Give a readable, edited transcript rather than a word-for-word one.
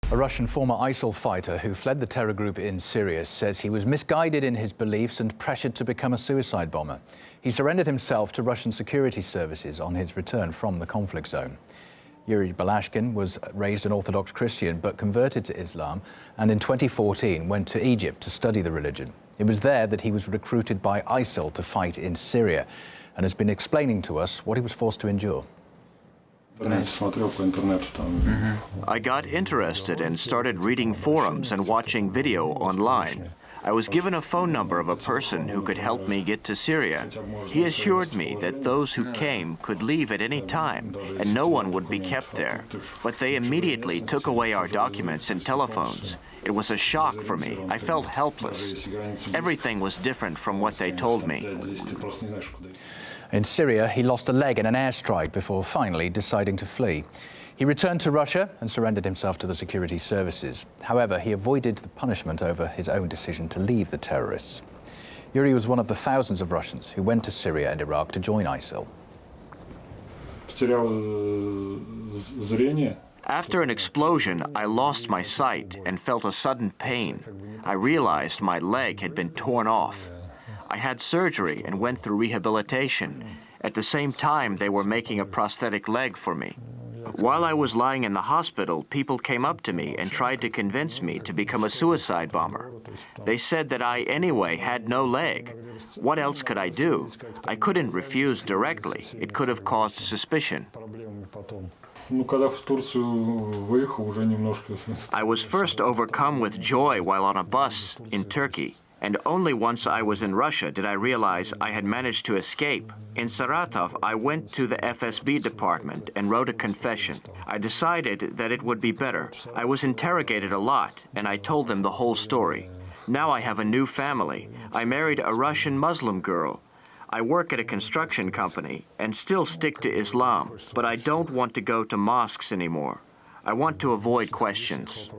A Russian former ISIL fighter who fled the terror group in Syria says he was misguided in his beliefs and pressured to become a suicide bomber. He surrendered himself to Russian security services on his return from the conflict zone. Yuri Balashkin was raised an Orthodox Christian but converted to Islam, and in 2014 went to Egypt to study the religion. It was there that he was recruited by ISIL to fight in Syria, and has been explaining to us what he was forced to endure. I got interested and started reading forums and watching video online. I was given a phone number of a person who could help me get to Syria. He assured me that those who came could leave at any time and no one would be kept there. But they immediately took away our documents and telephones. It was a shock for me. I felt helpless. Everything was different from what they told me. In Syria, he lost a leg in an airstrike before finally deciding to flee. He returned to Russia and surrendered himself to the security services. However, he avoided the punishment over his own decision to leave the terrorists. Yuri was one of the thousands of Russians who went to Syria and Iraq to join ISIL. After an explosion, I lost my sight and felt a sudden pain. I realized my leg had been torn off. I had surgery and went through rehabilitation. At the same time, they were making a prosthetic leg for me. While I was lying in the hospital, people came up to me and tried to convince me to become a suicide bomber. They said that I anyway had no leg. What else could I do? I couldn't refuse directly. It could have caused suspicion. I was first overcome with joy while on a bus in Turkey. And only once I was in Russia did I realize I had managed to escape. In Saratov, I went to the FSB department and wrote a confession. I decided that it would be better. I was interrogated a lot, and I told them the whole story. Now I have a new family. I married a Russian Muslim girl. I work at a construction company and still stick to Islam, but I don't want to go to mosques anymore. I want to avoid questions.